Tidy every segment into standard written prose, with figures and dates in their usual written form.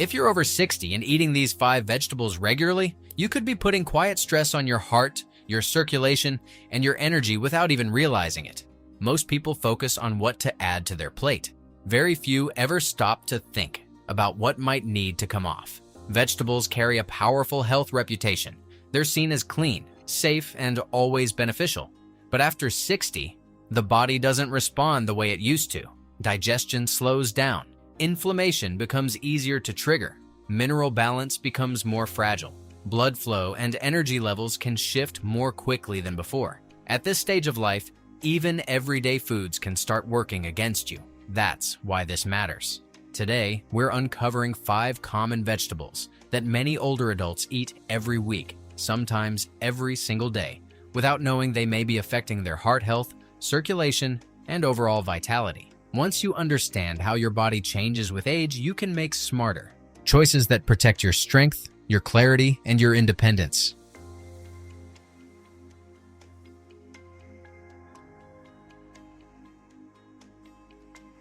If you're over 60 and eating these 5 vegetables regularly, you could be putting quiet stress on your heart, your circulation, and your energy without even realizing it. Most people focus on what to add to their plate. Very few ever stop to think about what might need to come off. Vegetables carry a powerful health reputation. They're seen as clean, safe, and always beneficial. But after 60, the body doesn't respond the way it used to. Digestion slows down. Inflammation becomes easier to trigger. Mineral balance becomes more fragile. Blood flow and energy levels can shift more quickly than before. At this stage of life, even everyday foods can start working against you. That's why this matters. Today, we're uncovering 5 common vegetables that many older adults eat every week, sometimes every single day, without knowing they may be affecting their heart health, circulation, and overall vitality. Once you understand how your body changes with age, you can make smarter choices that protect your strength, your clarity, and your independence.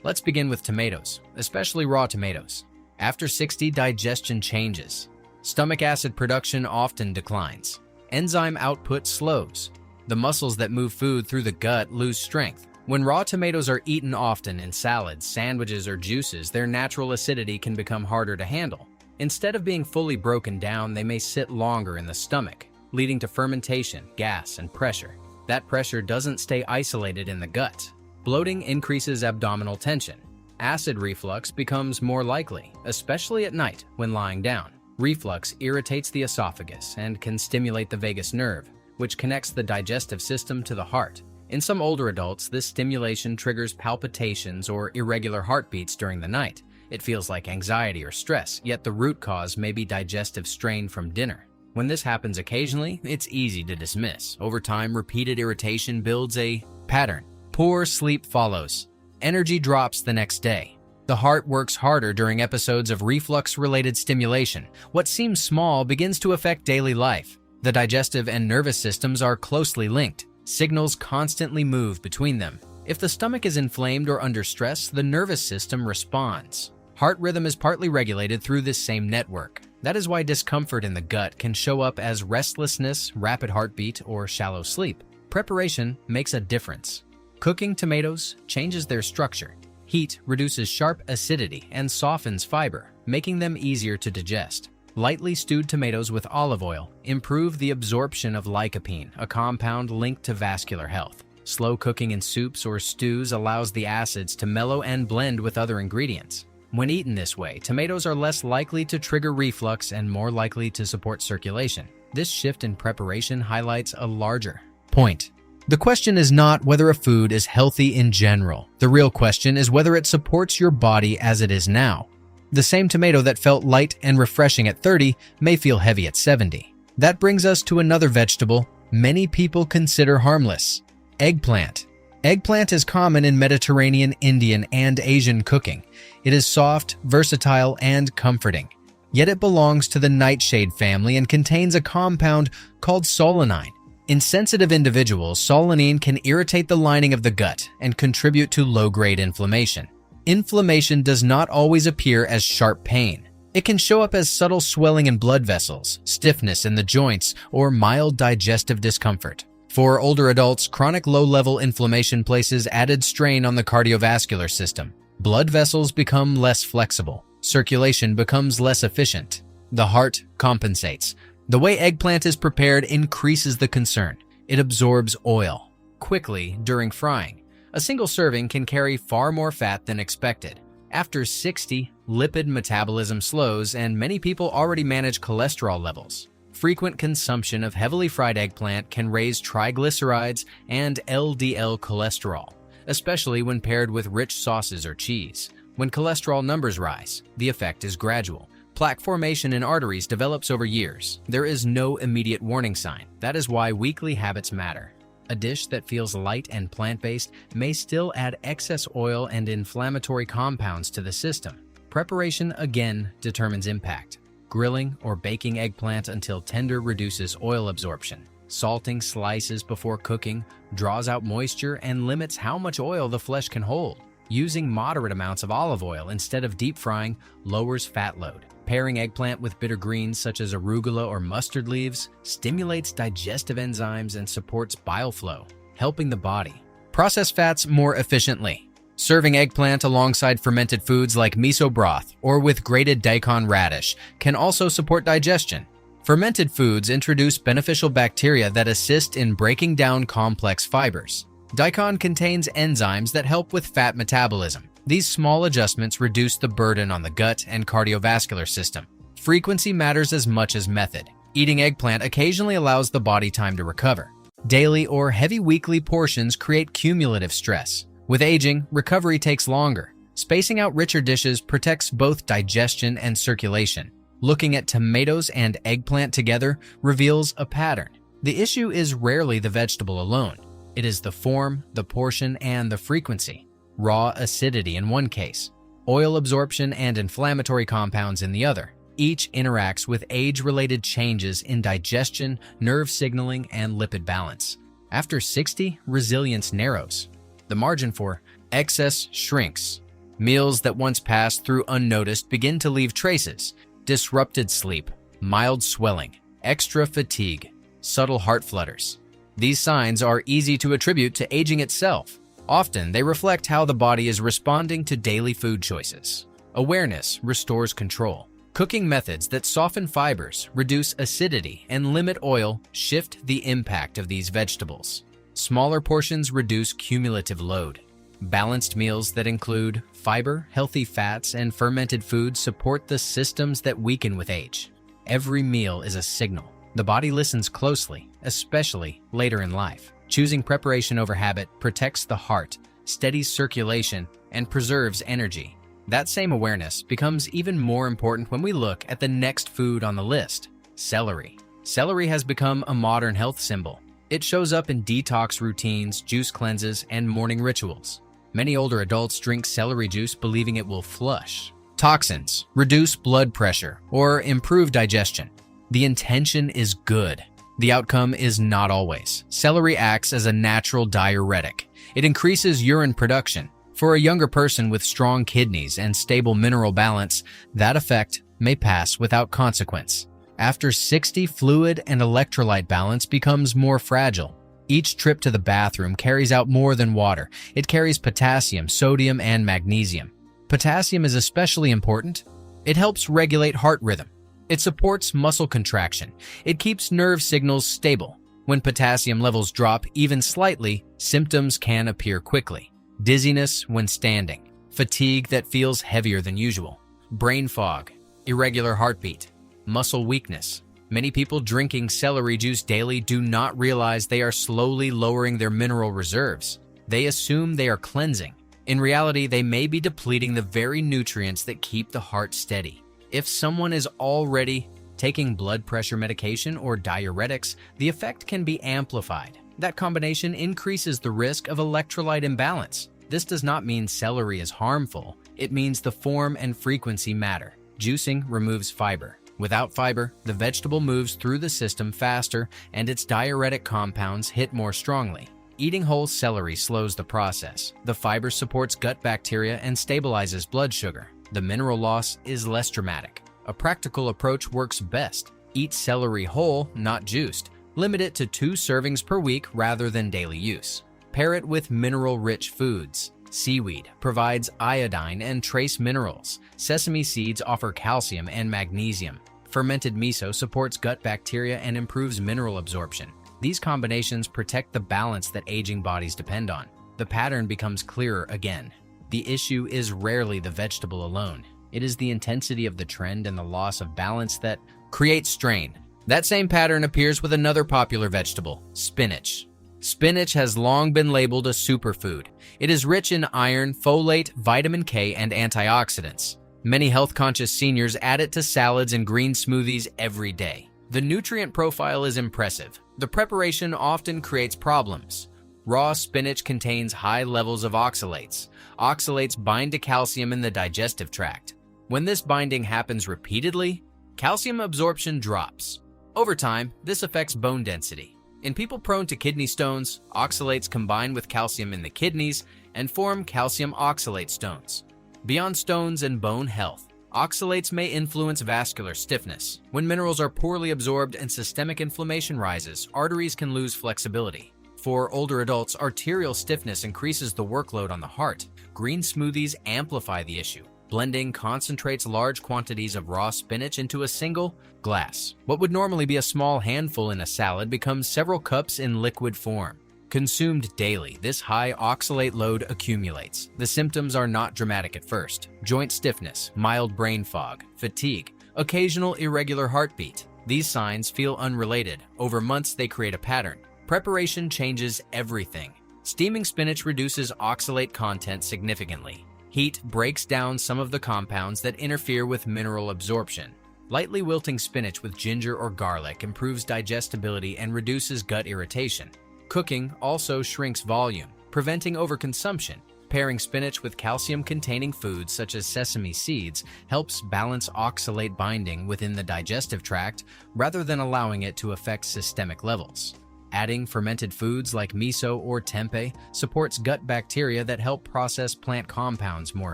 Let's begin with tomatoes, especially raw tomatoes. After 60, digestion changes. Stomach acid production often declines. Enzyme output slows. The muscles that move food through the gut lose strength. When raw tomatoes are eaten often in salads, sandwiches, or juices, their natural acidity can become harder to handle. Instead of being fully broken down, they may sit longer in the stomach, leading to fermentation, gas, and pressure. That pressure doesn't stay isolated in the gut. Bloating increases abdominal tension. Acid reflux becomes more likely, especially at night when lying down. Reflux irritates the esophagus and can stimulate the vagus nerve, which connects the digestive system to the heart. In some older adults, this stimulation triggers palpitations or irregular heartbeats during the night. It feels like anxiety or stress, yet the root cause may be digestive strain from dinner. When this happens occasionally, it's easy to dismiss. Over time, repeated irritation builds a pattern. Poor sleep follows. Energy drops the next day. The heart works harder during episodes of reflux-related stimulation. What seems small begins to affect daily life. The digestive and nervous systems are closely linked. Signals constantly move between them. If the stomach is inflamed or under stress, the nervous system responds. Heart rhythm is partly regulated through this same network. That is why discomfort in the gut can show up as restlessness, rapid heartbeat, or shallow sleep. Preparation makes a difference. Cooking tomatoes changes their structure. Heat reduces sharp acidity and softens fiber, making them easier to digest. Lightly stewed tomatoes with olive oil improve the absorption of lycopene, a compound linked to vascular health. Slow cooking in soups or stews allows the acids to mellow and blend with other ingredients. When eaten this way, tomatoes are less likely to trigger reflux and more likely to support circulation. This shift in preparation highlights a larger point. The question is not whether a food is healthy in general. The real question is whether it supports your body as it is now. The same tomato that felt light and refreshing at 30 may feel heavy at 70. That brings us to another vegetable many people consider harmless: eggplant. Eggplant is common in Mediterranean, Indian, and Asian cooking. It is soft, versatile, and comforting. Yet it belongs to the nightshade family and contains a compound called solanine. In sensitive individuals, solanine can irritate the lining of the gut and contribute to low-grade inflammation. Inflammation does not always appear as sharp pain. It can show up as subtle swelling in blood vessels, stiffness in the joints, or mild digestive discomfort. For older adults, chronic low-level inflammation places added strain on the cardiovascular system. Blood vessels become less flexible. Circulation becomes less efficient. The heart compensates. The way eggplant is prepared increases the concern. It absorbs oil quickly during frying. A single serving can carry far more fat than expected. After 60, lipid metabolism slows, and many people already manage cholesterol levels. Frequent consumption of heavily fried eggplant can raise triglycerides and LDL cholesterol, especially when paired with rich sauces or cheese. When cholesterol numbers rise, the effect is gradual. Plaque formation in arteries develops over years. There is no immediate warning sign. That is why weekly habits matter. A dish that feels light and plant-based may still add excess oil and inflammatory compounds to the system. Preparation again determines impact. Grilling or baking eggplant until tender reduces oil absorption. Salting slices before cooking draws out moisture and limits how much oil the flesh can hold. Using moderate amounts of olive oil instead of deep frying lowers fat load. Pairing eggplant with bitter greens such as arugula or mustard leaves stimulates digestive enzymes and supports bile flow, helping the body process fats more efficiently. Serving eggplant alongside fermented foods like miso broth or with grated daikon radish can also support digestion. Fermented foods introduce beneficial bacteria that assist in breaking down complex fibers. Daikon contains enzymes that help with fat metabolism. These small adjustments reduce the burden on the gut and cardiovascular system. Frequency matters as much as method. Eating eggplant occasionally allows the body time to recover. Daily or heavy weekly portions create cumulative stress. With aging, recovery takes longer. Spacing out richer dishes protects both digestion and circulation. Looking at tomatoes and eggplant together reveals a pattern. The issue is rarely the vegetable alone. It is the form, the portion, and the frequency. Raw acidity in one case, oil absorption and inflammatory compounds in the other. Each interacts with age-related changes in digestion, nerve signaling, and lipid balance. After 60, resilience narrows. The margin for excess shrinks. Meals that once passed through unnoticed begin to leave traces. Disrupted sleep, mild swelling, extra fatigue, subtle heart flutters. These signs are easy to attribute to aging itself. Often, they reflect how the body is responding to daily food choices. Awareness restores control. Cooking methods that soften fibers, reduce acidity, and limit oil shift the impact of these vegetables. Smaller portions reduce cumulative load. Balanced meals that include fiber, healthy fats, and fermented foods support the systems that weaken with age. Every meal is a signal. The body listens closely, especially later in life. Choosing preparation over habit protects the heart, steadies circulation, and preserves energy. That same awareness becomes even more important when we look at the next food on the list: celery. Celery has become a modern health symbol. It shows up in detox routines, juice cleanses, and morning rituals. Many older adults drink celery juice believing it will flush toxins, reduce blood pressure, or improve digestion. The intention is good. The outcome is not always. Celery acts as a natural diuretic. It increases urine production. For a younger person with strong kidneys and stable mineral balance, that effect may pass without consequence. After 60, fluid and electrolyte balance becomes more fragile. Each trip to the bathroom carries out more than water. It carries potassium, sodium, and magnesium. Potassium is especially important. It helps regulate heart rhythm. It supports muscle contraction. It keeps nerve signals stable. When potassium levels drop even slightly, symptoms can appear quickly. Dizziness when standing, fatigue that feels heavier than usual, brain fog, irregular heartbeat, muscle weakness. Many people drinking celery juice daily do not realize they are slowly lowering their mineral reserves. They assume they are cleansing. In reality, they may be depleting the very nutrients that keep the heart steady. If someone is already taking blood pressure medication or diuretics, the effect can be amplified. That combination increases the risk of electrolyte imbalance. This does not mean celery is harmful. It means the form and frequency matter. Juicing removes fiber. Without fiber, the vegetable moves through the system faster and its diuretic compounds hit more strongly. Eating whole celery slows the process. The fiber supports gut bacteria and stabilizes blood sugar. The mineral loss is less dramatic. A practical approach works best. Eat celery whole, not juiced. Limit it to 2 servings per week rather than daily use. Pair it with mineral-rich foods. Seaweed provides iodine and trace minerals. Sesame seeds offer calcium and magnesium. Fermented miso supports gut bacteria and improves mineral absorption. These combinations protect the balance that aging bodies depend on. The pattern becomes clearer again. The issue is rarely the vegetable alone. It is the intensity of the trend and the loss of balance that creates strain. That same pattern appears with another popular vegetable, spinach. Spinach has long been labeled a superfood. It is rich in iron, folate, vitamin K, and antioxidants. Many health-conscious seniors add it to salads and green smoothies every day. The nutrient profile is impressive. The preparation often creates problems. Raw spinach contains high levels of oxalates. Oxalates bind to calcium in the digestive tract. When this binding happens repeatedly, calcium absorption drops. Over time, this affects bone density. In people prone to kidney stones, oxalates combine with calcium in the kidneys and form calcium oxalate stones. Beyond stones and bone health, Oxalates may influence vascular stiffness. When minerals are poorly absorbed and systemic inflammation rises, arteries can lose flexibility. For older adults, arterial stiffness increases the workload on the heart. Green smoothies amplify the issue. Blending concentrates large quantities of raw spinach into a single glass. What would normally be a small handful in a salad becomes several cups in liquid form. Consumed daily, this high oxalate load accumulates. The symptoms are not dramatic at first. Joint stiffness, mild brain fog, fatigue, occasional irregular heartbeat. These signs feel unrelated. Over months, they create a pattern. Preparation changes everything. Steaming spinach reduces oxalate content significantly. Heat breaks down some of the compounds that interfere with mineral absorption. Lightly wilting spinach with ginger or garlic improves digestibility and reduces gut irritation. Cooking also shrinks volume, preventing overconsumption. Pairing spinach with calcium-containing foods such as sesame seeds helps balance oxalate binding within the digestive tract rather than allowing it to affect systemic levels. Adding fermented foods like miso or tempeh supports gut bacteria that help process plant compounds more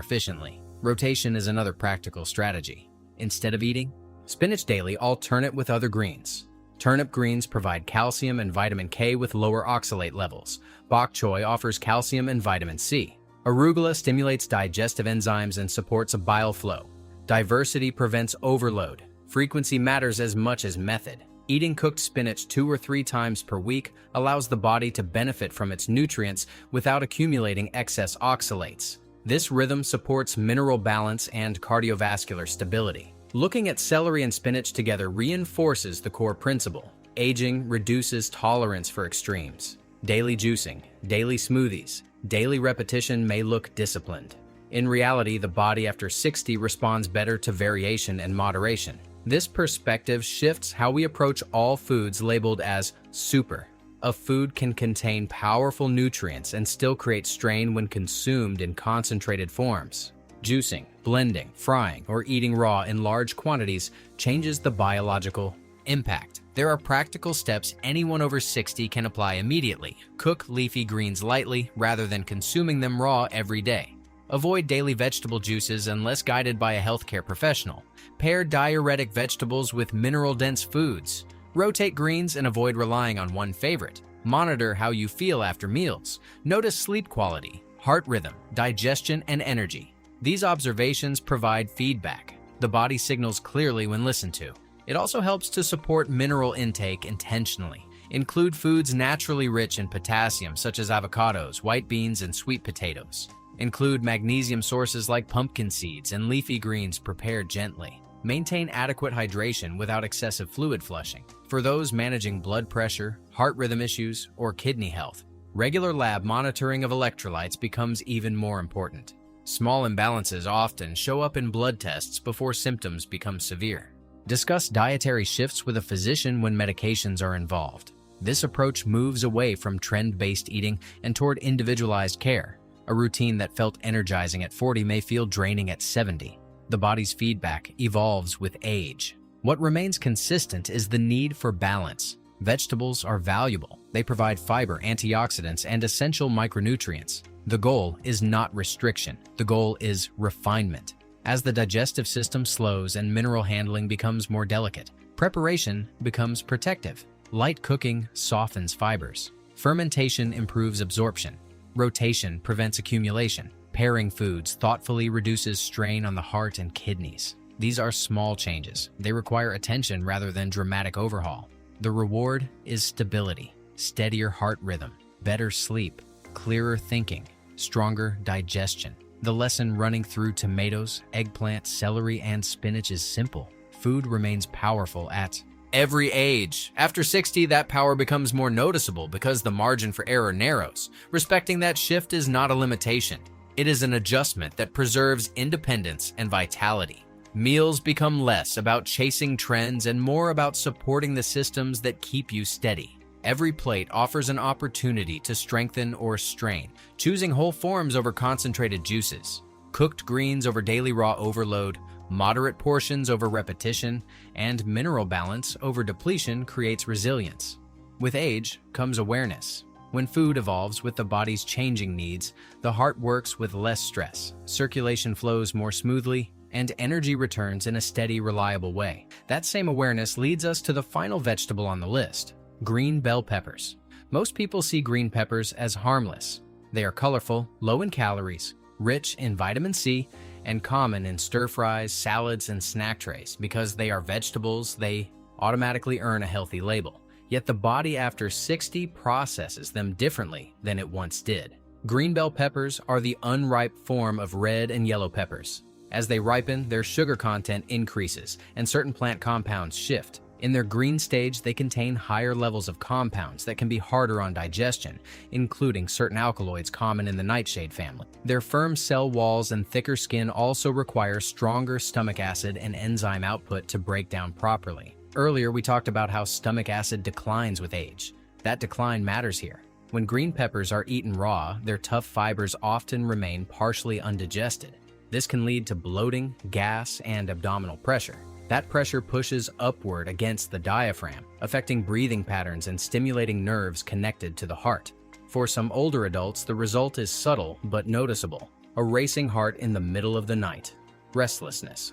efficiently. Rotation is another practical strategy. Instead of eating spinach daily, alternate with other greens. Turnip greens provide calcium and vitamin K with lower oxalate levels. Bok choy offers calcium and vitamin C. Arugula stimulates digestive enzymes and supports a bile flow. Diversity prevents overload. Frequency matters as much as method. Eating cooked spinach 2 or 3 times per week allows the body to benefit from its nutrients without accumulating excess oxalates. This rhythm supports mineral balance and cardiovascular stability. Looking at celery and spinach together reinforces the core principle. Aging reduces tolerance for extremes. Daily juicing, daily smoothies, daily repetition may look disciplined. In reality, the body after 60 responds better to variation and moderation. This perspective shifts how we approach all foods labeled as super. A food can contain powerful nutrients and still create strain when consumed in concentrated forms. Juicing, blending, frying, or eating raw in large quantities changes the biological impact. There are practical steps anyone over 60 can apply immediately. Cook leafy greens lightly rather than consuming them raw every day. Avoid daily vegetable juices unless guided by a healthcare professional. Pair diuretic vegetables with mineral-dense foods. Rotate greens and avoid relying on one favorite. Monitor how you feel after meals. Notice sleep quality, heart rhythm, digestion, and energy. These observations provide feedback. The body signals clearly when listened to. It also helps to support mineral intake intentionally. Include foods naturally rich in potassium such as avocados, white beans, and sweet potatoes. Include magnesium sources like pumpkin seeds and leafy greens prepared gently. Maintain adequate hydration without excessive fluid flushing. For those managing blood pressure, heart rhythm issues, or kidney health, regular lab monitoring of electrolytes becomes even more important. Small imbalances often show up in blood tests before symptoms become severe. Discuss dietary shifts with a physician when medications are involved. This approach moves away from trend-based eating and toward individualized care. A routine that felt energizing at 40 may feel draining at 70. The body's feedback evolves with age. What remains consistent is the need for balance. Vegetables are valuable. They provide fiber, antioxidants, and essential micronutrients. The goal is not restriction. The goal is refinement. As the digestive system slows and mineral handling becomes more delicate, preparation becomes protective. Light cooking softens fibers. Fermentation improves absorption. Rotation prevents accumulation. Pairing foods thoughtfully reduces strain on the heart and kidneys. These are small changes. They require attention rather than dramatic overhaul. The reward is stability, steadier heart rhythm, better sleep, clearer thinking, stronger digestion. The lesson running through tomatoes, eggplant, celery, and spinach is simple. Food remains powerful at every age. After 60, that power becomes more noticeable because the margin for error narrows. Respecting that shift is not a limitation. It is an adjustment that preserves independence and vitality. Meals become less about chasing trends and more about supporting the systems that keep you steady. Every plate offers an opportunity to strengthen or strain, choosing whole forms over concentrated juices, cooked greens over daily raw overload, moderate portions over repetition, and mineral balance over depletion creates resilience. With age comes awareness. When food evolves with the body's changing needs, the heart works with less stress, circulation flows more smoothly, and energy returns in a steady, reliable way. That same awareness leads us to the final vegetable on the list, green bell peppers. Most people see green peppers as harmless. They are colorful, low in calories, rich in vitamin C, and common in stir-fries, salads, and snack trays. Because they are vegetables, they automatically earn a healthy label. Yet the body after 60 processes them differently than it once did. Green bell peppers are the unripe form of red and yellow peppers. As they ripen, their sugar content increases, and certain plant compounds shift. In their green stage, they contain higher levels of compounds that can be harder on digestion, including certain alkaloids common in the nightshade family. Their firm cell walls and thicker skin also require stronger stomach acid and enzyme output to break down properly. Earlier, we talked about how stomach acid declines with age. That decline matters here. When green peppers are eaten raw, their tough fibers often remain partially undigested. This can lead to bloating, gas, and abdominal pressure. That pressure pushes upward against the diaphragm, affecting breathing patterns and stimulating nerves connected to the heart. For some older adults, the result is subtle but noticeable. A racing heart in the middle of the night. Restlessness,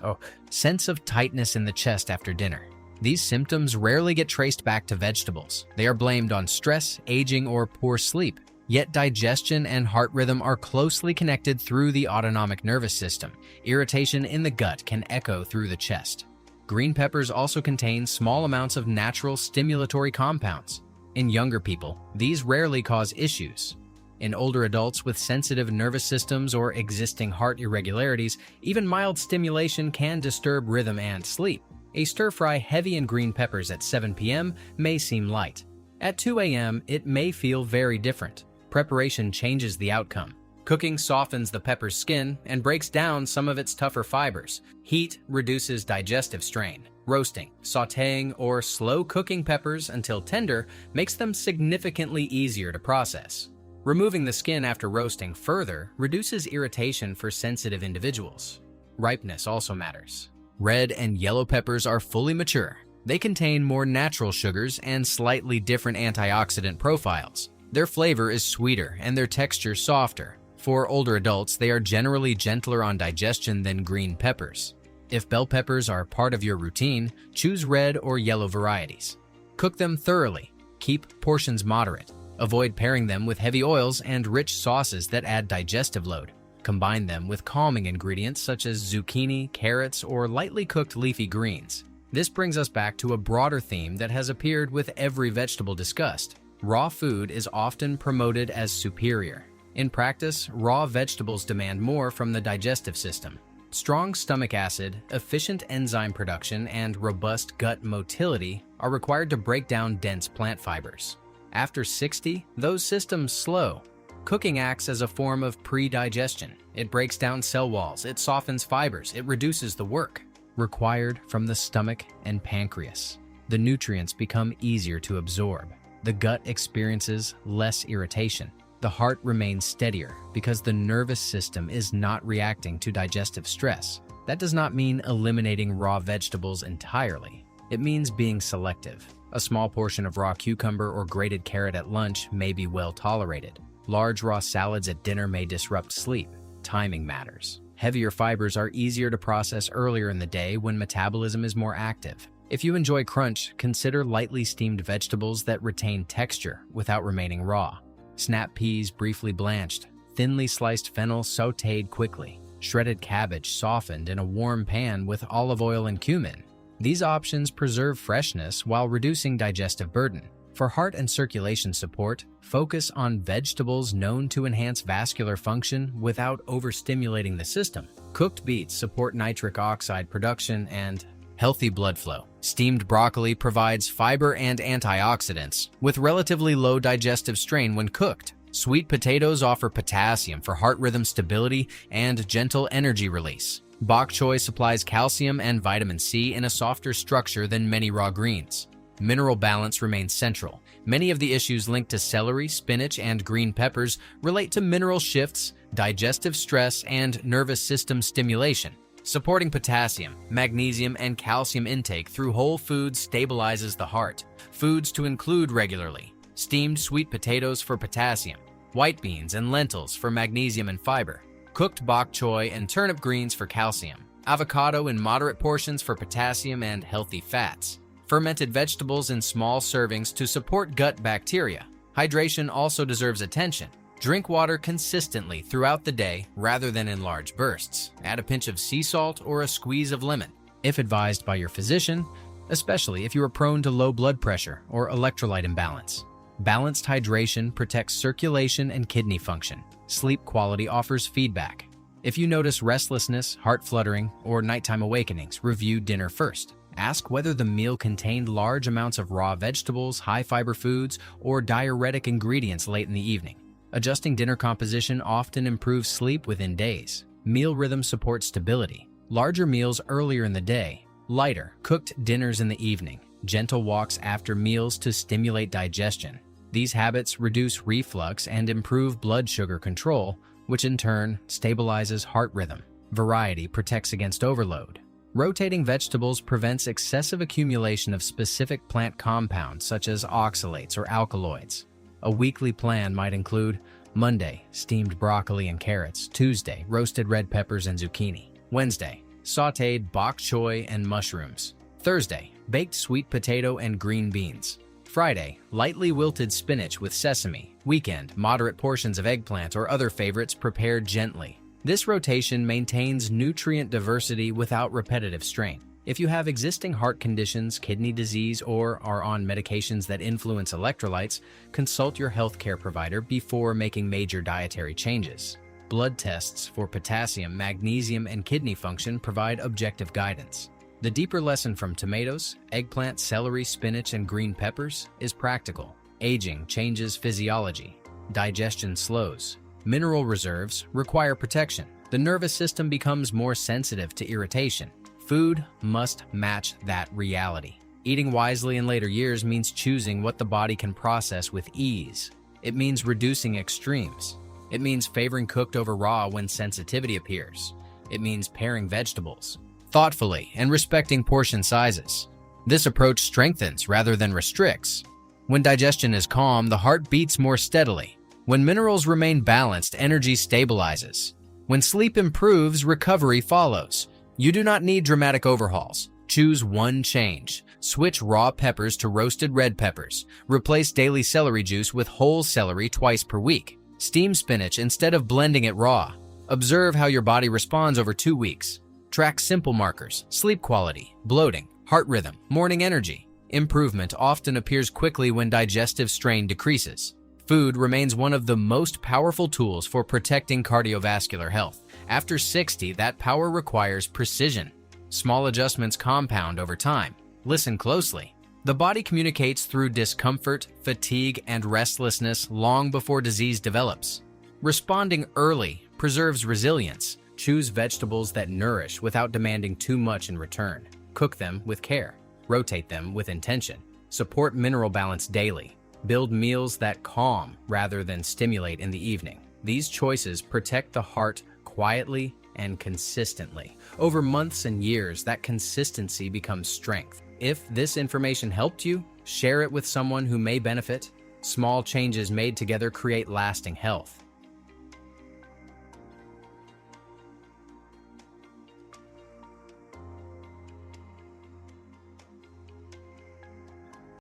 sense of tightness in the chest after dinner. These symptoms rarely get traced back to vegetables. They are blamed on stress, aging, or poor sleep. Yet digestion and heart rhythm are closely connected through the autonomic nervous system. Irritation in the gut can echo through the chest. Green peppers also contain small amounts of natural stimulatory compounds. In younger people, these rarely cause issues. In older adults with sensitive nervous systems or existing heart irregularities, even mild stimulation can disturb rhythm and sleep. A stir-fry heavy in green peppers at 7 p.m. may seem light. At 2 a.m., it may feel very different. Preparation changes the outcome. Cooking softens the pepper's skin and breaks down some of its tougher fibers. Heat reduces digestive strain. Roasting, sautéing, or slow cooking peppers until tender makes them significantly easier to process. Removing the skin after roasting further reduces irritation for sensitive individuals. Ripeness also matters. Red and yellow peppers are fully mature. They contain more natural sugars and slightly different antioxidant profiles. Their flavor is sweeter and their texture softer. For older adults, they are generally gentler on digestion than green peppers. If bell peppers are part of your routine, choose red or yellow varieties. Cook them thoroughly. Keep portions moderate. Avoid pairing them with heavy oils and rich sauces that add digestive load. Combine them with calming ingredients such as zucchini, carrots, or lightly cooked leafy greens. This brings us back to a broader theme that has appeared with every vegetable discussed. Raw food is often promoted as superior. In practice, raw vegetables demand more from the digestive system. Strong stomach acid, efficient enzyme production, and robust gut motility are required to break down dense plant fibers. After 60, those systems slow. Cooking acts as a form of pre-digestion. It breaks down cell walls, it softens fibers, it reduces the work required from the stomach and pancreas. The nutrients become easier to absorb. The gut experiences less irritation. The heart remains steadier because the nervous system is not reacting to digestive stress. That does not mean eliminating raw vegetables entirely. It means being selective. A small portion of raw cucumber or grated carrot at lunch may be well tolerated. Large raw salads at dinner may disrupt sleep. Timing matters. Heavier fibers are easier to process earlier in the day when metabolism is more active. If you enjoy crunch, consider lightly steamed vegetables that retain texture without remaining raw. Snap peas briefly blanched, thinly sliced fennel sautéed quickly, shredded cabbage softened in a warm pan with olive oil and cumin. These options preserve freshness while reducing digestive burden. For heart and circulation support, focus on vegetables known to enhance vascular function without overstimulating the system. Cooked beets support nitric oxide production and healthy blood flow. Steamed broccoli provides fiber and antioxidants with relatively low digestive strain when cooked. Sweet potatoes offer potassium for heart rhythm stability and gentle energy release. Bok choy supplies calcium and vitamin C in a softer structure than many raw greens. Mineral balance remains central. Many of the issues linked to celery, spinach, and green peppers relate to mineral shifts, digestive stress, and nervous system stimulation. Supporting potassium, magnesium, and calcium intake through whole foods stabilizes the heart. Foods to include regularly: steamed sweet potatoes for potassium, white beans and lentils for magnesium and fiber, cooked bok choy and turnip greens for calcium. Avocado in moderate portions for potassium and healthy fats. Fermented vegetables in small servings to support gut bacteria. Hydration also deserves attention. Drink water consistently throughout the day rather than in large bursts. Add a pinch of sea salt or a squeeze of lemon, if advised by your physician, especially if you are prone to low blood pressure or electrolyte imbalance. Balanced hydration protects circulation and kidney function. Sleep quality offers feedback. If you notice restlessness, heart fluttering, or nighttime awakenings, review dinner first. Ask whether the meal contained large amounts of raw vegetables, high-fiber foods, or diuretic ingredients late in the evening. Adjusting dinner composition often improves sleep within days. Meal rhythm supports stability. Larger meals earlier in the day. Lighter, cooked dinners in the evening. Gentle walks after meals to stimulate digestion. These habits reduce reflux and improve blood sugar control, which in turn stabilizes heart rhythm. Variety protects against overload. Rotating vegetables prevents excessive accumulation of specific plant compounds such as oxalates or alkaloids. A weekly plan might include Monday, steamed broccoli and carrots. Tuesday, roasted red peppers and zucchini. Wednesday, sautéed bok choy and mushrooms. Thursday, baked sweet potato and green beans. Friday, lightly wilted spinach with sesame. Weekend, moderate portions of eggplant or other favorites prepared gently. This rotation maintains nutrient diversity without repetitive strain. If you have existing heart conditions, kidney disease, or are on medications that influence electrolytes, consult your healthcare provider before making major dietary changes. Blood tests for potassium, magnesium, and kidney function provide objective guidance. The deeper lesson from tomatoes, eggplant, celery, spinach, and green peppers is practical. Aging changes physiology. Digestion slows. Mineral reserves require protection. The nervous system becomes more sensitive to irritation. Food must match that reality. Eating wisely in later years means choosing what the body can process with ease. It means reducing extremes. It means favoring cooked over raw when sensitivity appears. It means pairing vegetables thoughtfully and respecting portion sizes. This approach strengthens rather than restricts. When digestion is calm, the heart beats more steadily. When minerals remain balanced, energy stabilizes. When sleep improves, recovery follows. You do not need dramatic overhauls. Choose one change. Switch raw peppers to roasted red peppers. Replace daily celery juice with whole celery twice per week. Steam spinach instead of blending it raw. Observe how your body responds over 2 weeks. Track simple markers: sleep quality, bloating, heart rhythm, morning energy. Improvement often appears quickly when digestive strain decreases. Food remains one of the most powerful tools for protecting cardiovascular health. After 60, that power requires precision. Small adjustments compound over time. Listen closely. The body communicates through discomfort, fatigue, and restlessness long before disease develops. Responding early preserves resilience. Choose vegetables that nourish without demanding too much in return. Cook them with care. Rotate them with intention. Support mineral balance daily. Build meals that calm rather than stimulate in the evening. These choices protect the heart quietly and consistently. Over months and years, that consistency becomes strength. If this information helped you, share it with someone who may benefit. Small changes made together create lasting health.